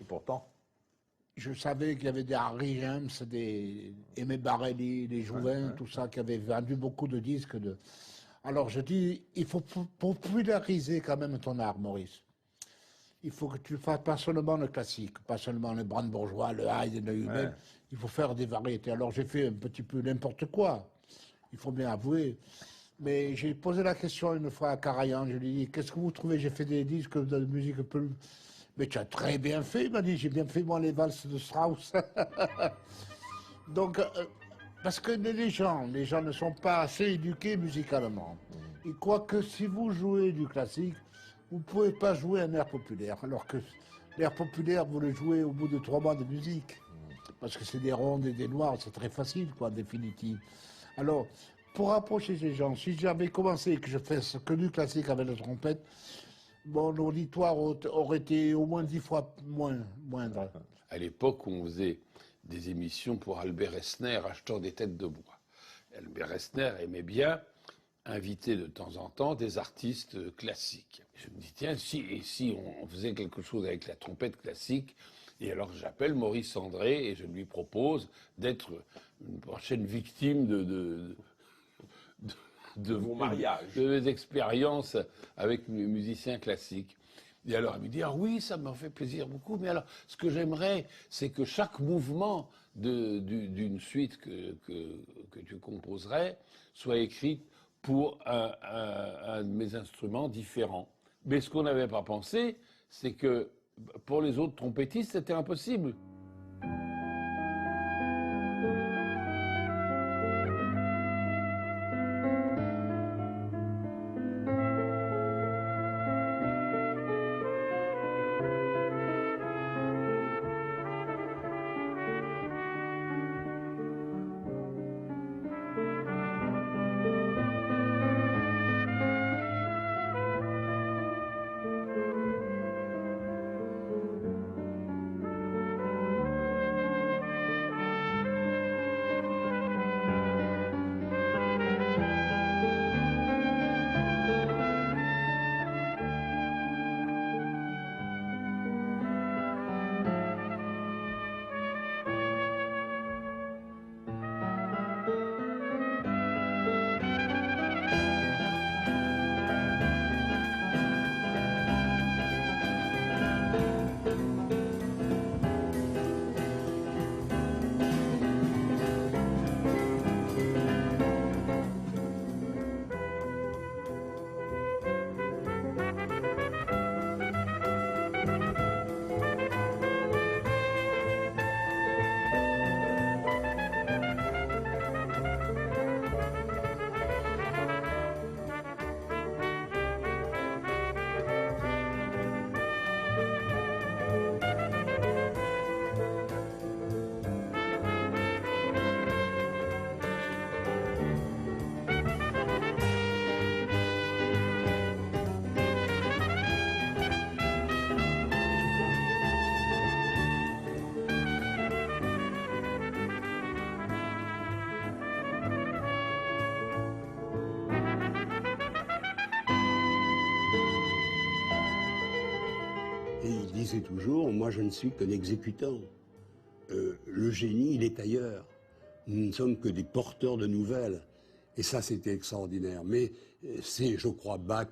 Et pourtant? Je savais qu'il y avait des Harry James, des Aimé Barelli, des Jouvin, tout ça, qui avaient vendu beaucoup de disques. Alors je dis, il faut populariser quand même ton art, Maurice. Il faut que tu fasses pas seulement le classique, pas seulement le brandebourgeois, le Haydn, le Hummel. Il faut faire des variétés. Alors j'ai fait un petit peu n'importe quoi, il faut bien avouer. Mais j'ai posé la question une fois à Karajan, je lui ai dit, qu'est-ce que vous trouvez? J'ai fait des disques de musique un peu... Mais tu as très bien fait, il m'a dit, j'ai bien fait moi les valses de Strauss. Donc, parce que les gens ne sont pas assez éduqués musicalement. Ils croient que si vous jouez du classique, vous ne pouvez pas jouer un air populaire, alors que l'air populaire, vous le jouez au bout de 3 mois de musique. Parce que c'est des rondes et des noirs, c'est très facile, quoi, en définitive. Alors, pour approcher ces gens, si j'avais commencé et que je fasse que du classique avec la trompette, mon auditoire aurait été au moins 10 fois moindre. À l'époque où on faisait des émissions pour Albert Esner, achetant des têtes de bois. Albert Esner aimait bien inviter de temps en temps des artistes classiques. Je me dis, tiens, si on faisait quelque chose avec la trompette classique, et alors j'appelle Maurice André et je lui propose d'être une prochaine victime de vos mariages, de mes expériences avec mes musiciens classiques. Et alors, elle me dit, ah oui, ça m'a fait plaisir beaucoup, mais alors, ce que j'aimerais, c'est que chaque mouvement d'une suite que tu composerais soit écrit pour un de mes instruments différents. Mais ce qu'on n'avait pas pensé, c'est que pour les autres trompettistes, c'était impossible. disait toujours, moi je ne suis qu'un exécutant. Le génie, il est ailleurs. Nous ne sommes que des porteurs de nouvelles. Et ça, c'était extraordinaire. Mais c'est, je crois, Bach,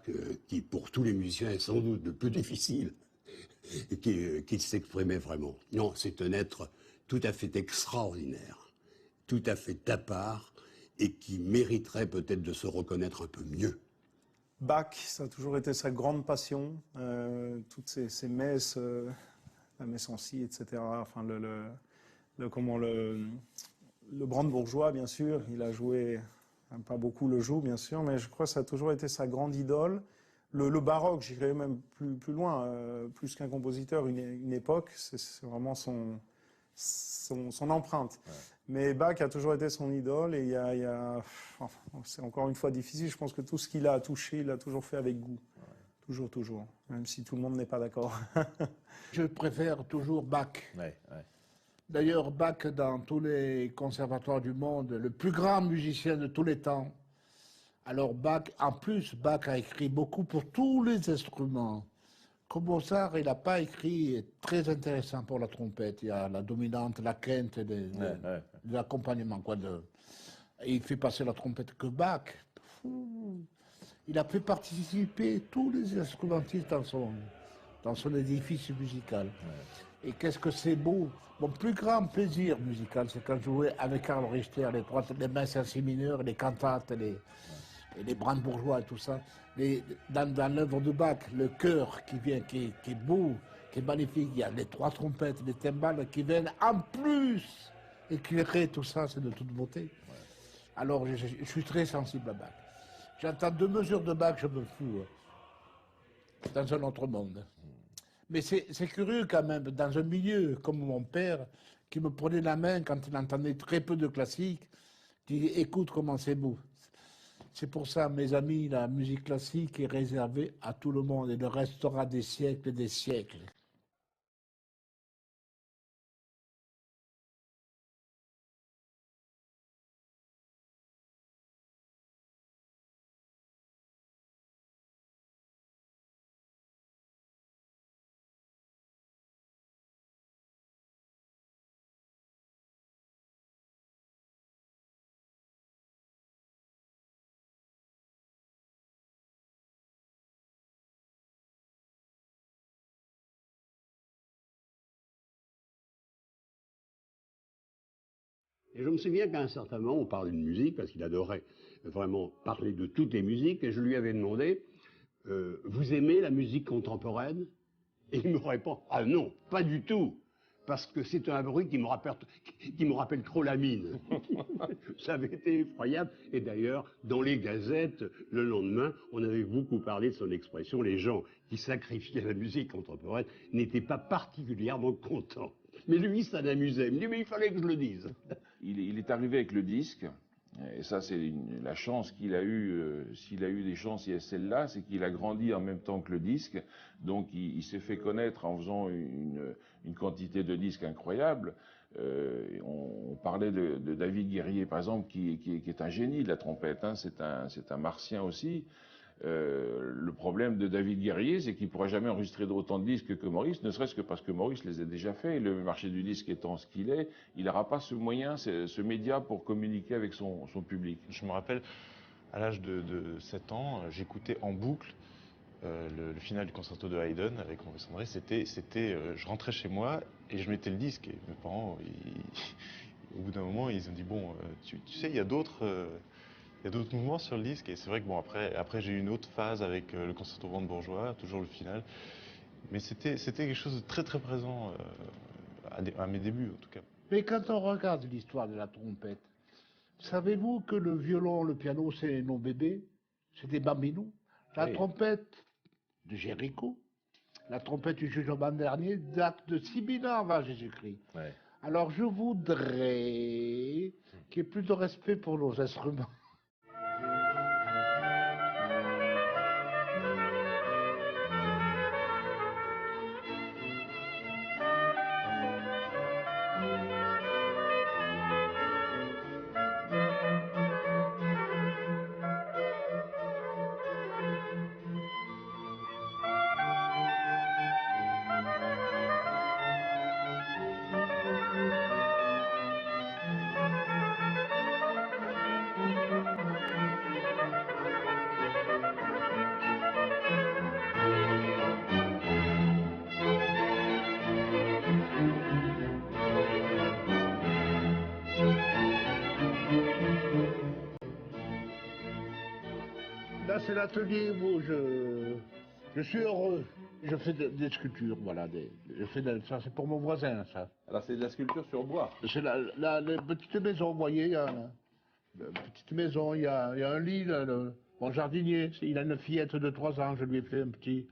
qui pour tous les musiciens est sans doute le plus difficile, et qui s'exprimait vraiment. Non, c'est un être tout à fait extraordinaire, tout à fait à part, et qui mériterait peut-être de se reconnaître un peu mieux. Bach, ça a toujours été sa grande passion, toutes ces messes, la messe en si, etc. Enfin, le brandebourgeois, bien sûr, il a joué, pas beaucoup le joue, bien sûr, mais je crois que ça a toujours été sa grande idole. Le baroque, j'irais même plus loin, plus qu'un compositeur, une époque, c'est vraiment son empreinte. Ouais. Mais Bach a toujours été son idole et c'est encore une fois difficile. Je pense que tout ce qu'il a touché, il l'a toujours fait avec goût. Ouais. Toujours. Même si tout le monde n'est pas d'accord. Je préfère toujours Bach. Ouais, ouais. D'ailleurs, Bach, dans tous les conservatoires du monde, le plus grand musicien de tous les temps, Alors Bach, en plus, Bach a écrit beaucoup pour tous les instruments. Comme Mozart, il n'a pas écrit très intéressant pour la trompette. Il y a la dominante, la quinte, l'accompagnement. Et il fait passer la trompette que Bach. Il a fait participer tous les instrumentistes dans son édifice musical. Et qu'est-ce que c'est beau. Mon plus grand plaisir musical, c'est quand je jouais avec Karl Richter, les messes en si mineurs, les cantates, les brandebourgeois et tout ça. Dans l'œuvre de Bach, le chœur qui vient, qui est beau, qui est magnifique, il y a les 3 trompettes, les timbales qui viennent en plus éclairer tout ça, c'est de toute beauté. Alors je suis très sensible à Bach. J'entends 2 mesures de Bach, je me fous. Dans un autre monde. Mais c'est curieux quand même, dans un milieu comme mon père, qui me prenait la main quand il entendait très peu de classique, qui écoute comment c'est beau. C'est pour ça, mes amis, la musique classique est réservée à tout le monde et le restera des siècles et des siècles. Et je me souviens qu'à un certain moment, on parlait de musique, parce qu'il adorait vraiment parler de toutes les musiques, et je lui avais demandé, vous aimez la musique contemporaine? Et il me répond, ah non, pas du tout, parce que c'est un bruit qui me rappelle trop la mine. Ça avait été effroyable, et d'ailleurs, dans les gazettes, le lendemain, on avait beaucoup parlé de son expression, les gens qui sacrifiaient la musique contemporaine n'étaient pas particulièrement contents. Mais lui, ça l'amusait. Il me dit, mais il fallait que je le dise. Il est arrivé avec le disque, et ça c'est la chance qu'il a eue, s'il a eu des chances, il y a celle-là, c'est qu'il a grandi en même temps que le disque, donc il s'est fait connaître en faisant une quantité de disques incroyable. On parlait de David Guerrier par exemple, qui est un génie de la trompette, hein, c'est un martien aussi. Le problème de David Guerrier, c'est qu'il ne pourra jamais enregistrer autant de disques que Maurice, ne serait-ce que parce que Maurice les a déjà faits. Le marché du disque étant ce qu'il est, il n'aura pas ce moyen, ce média pour communiquer avec son public. Je me rappelle, à l'âge de 7 ans, j'écoutais en boucle le final du concerto de Haydn avec Maurice André. Je rentrais chez moi et je mettais le disque. Et mes parents, au bout d'un moment, ils ont dit, bon, tu sais, il y a d'autres mouvements sur le disque, et c'est vrai que bon, après j'ai eu une autre phase avec le concerto brandebourgeois, toujours le final, mais c'était quelque chose de très très présent à mes débuts en tout cas. Mais quand on regarde l'histoire de la trompette, savez-vous que le violon, le piano, c'est nos bébés, c'est des bambinous? La trompette de Géricault, la trompette du jugement dernier date de 6000 ans avant Jésus-Christ. Ouais. Alors je voudrais qu'il y ait plus de respect pour nos instruments. Là, c'est l'atelier où je suis heureux. Je fais des sculptures, voilà. Ça, c'est pour mon voisin, ça. Alors, c'est de la sculpture sur bois. C'est la petite maison, vous voyez, il y a une petite maison, il y a un lit, mon jardinier, il a une fillette de 3 ans, je lui ai fait un petit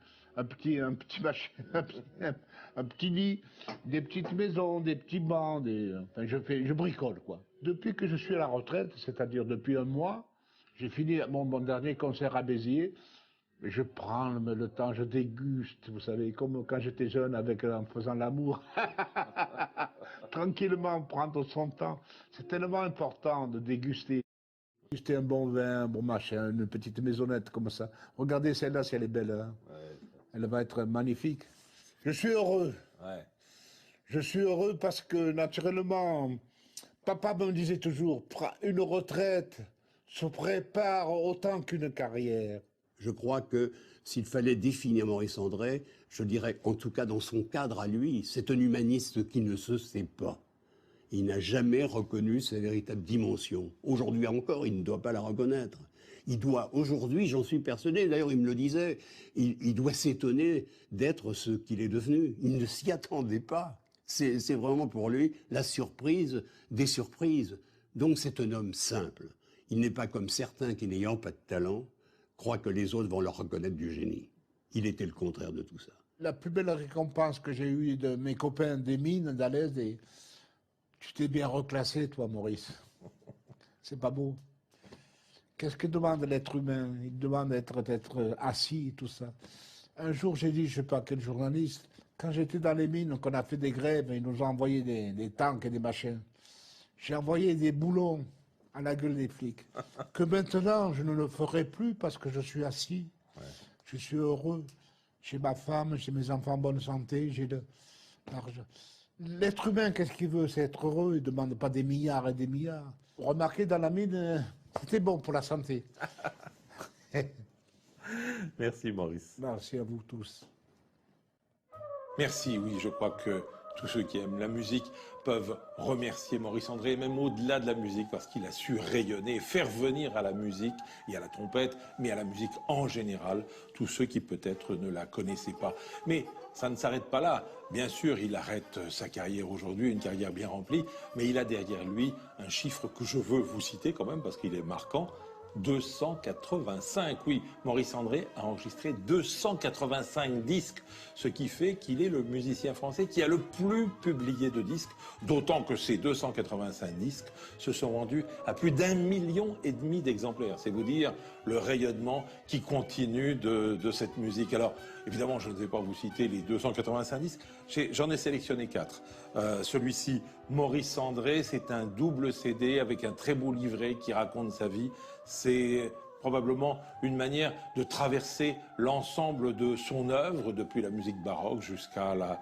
lit, des petites maisons, des petits bancs, enfin, je bricole, quoi. Depuis que je suis à la retraite, c'est-à-dire depuis un mois, j'ai fini mon dernier concert à Béziers. Je prends le temps, je déguste, vous savez, comme quand j'étais jeune en faisant l'amour. Tranquillement, prendre son temps. C'est tellement important de déguster. C'était un bon vin, un bon machin, une petite maisonnette comme ça. Regardez celle-là, si elle est belle. Hein. Ouais. Elle va être magnifique. Je suis heureux. Ouais. Je suis heureux parce que, naturellement, papa me disait toujours, une retraite se prépare autant qu'une carrière. Je crois que s'il fallait définir Maurice André, je dirais, en tout cas dans son cadre à lui, c'est un humaniste qui ne se sait pas. Il n'a jamais reconnu sa véritable dimension. Aujourd'hui encore, il ne doit pas la reconnaître. Il doit, aujourd'hui, j'en suis persuadé, d'ailleurs il me le disait, il doit s'étonner d'être ce qu'il est devenu. Il ne s'y attendait pas. C'est vraiment pour lui la surprise des surprises. Donc c'est un homme simple. Il n'est pas comme certains qui, n'ayant pas de talent, croient que les autres vont leur reconnaître du génie. Il était le contraire de tout ça. La plus belle récompense que j'ai eue de mes copains des mines d'Alès, tu t'es bien reclassé, toi, Maurice. C'est pas beau. Qu'est-ce que demande l'être humain? Il demande d'être assis, tout ça. Un jour, j'ai dit, je ne sais pas quel journaliste, quand j'étais dans les mines, qu'on a fait des grèves, ils nous ont envoyé des tanks et des machins. J'ai envoyé des boulons à la gueule des flics. Que maintenant, je ne le ferai plus parce que je suis assis. Ouais. Je suis heureux. J'ai ma femme, j'ai mes enfants en bonne santé, j'ai l'argent. L'être humain, qu'est-ce qu'il veut? C'est être heureux. Il ne demande pas des milliards et des milliards. Remarquez, dans la mine, c'était bon pour la santé. Merci, Maurice. Merci à vous tous. Merci, oui, je crois que tous ceux qui aiment la musique peuvent remercier Maurice André, même au-delà de la musique, parce qu'il a su rayonner et faire venir à la musique et à la trompette, mais à la musique en général, tous ceux qui peut-être ne la connaissaient pas. Mais ça ne s'arrête pas là. Bien sûr, il arrête sa carrière aujourd'hui, une carrière bien remplie, mais il a derrière lui un chiffre que je veux vous citer quand même, parce qu'il est marquant. 285, oui, Maurice André a enregistré 285 disques, ce qui fait qu'il est le musicien français qui a le plus publié de disques, d'autant que ces 285 disques se sont vendus à plus d'1,5 million d'exemplaires. C'est vous dire le rayonnement qui continue de cette musique. Alors, évidemment, je ne vais pas vous citer les 285 disques, j'en ai sélectionné 4. Celui-ci, Maurice André, c'est un double CD avec un très beau livret qui raconte sa vie. C'est probablement une manière de traverser l'ensemble de son œuvre, depuis la musique baroque jusqu'à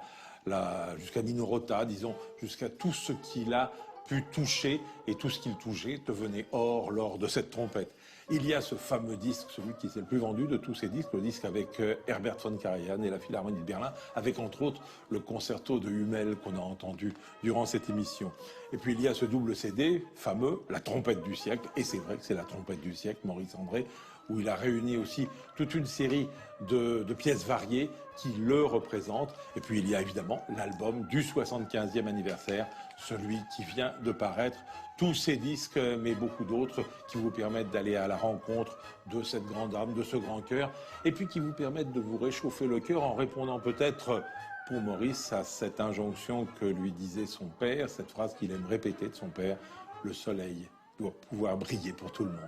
jusqu'à Nino Rota, disons, jusqu'à tout ce qu'il a pu toucher, et tout ce qu'il touchait devenait or lors de cette trompette. Il y a ce fameux disque, celui qui s'est le plus vendu de tous ces disques, le disque avec Herbert von Karajan et la Philharmonie de Berlin, avec entre autres le concerto de Hummel qu'on a entendu durant cette émission. Et puis il y a ce double CD fameux, La trompette du siècle, et c'est vrai que c'est la trompette du siècle, Maurice André, où il a réuni aussi toute une série de pièces variées qui le représentent. Et puis il y a évidemment l'album du 75e anniversaire, celui qui vient de paraître. Tous ces disques, mais beaucoup d'autres, qui vous permettent d'aller à la rencontre de cette grande âme, de ce grand cœur, et puis qui vous permettent de vous réchauffer le cœur en répondant peut-être, pour Maurice, à cette injonction que lui disait son père, cette phrase qu'il aime répéter de son père, « Le soleil doit pouvoir briller pour tout le monde ».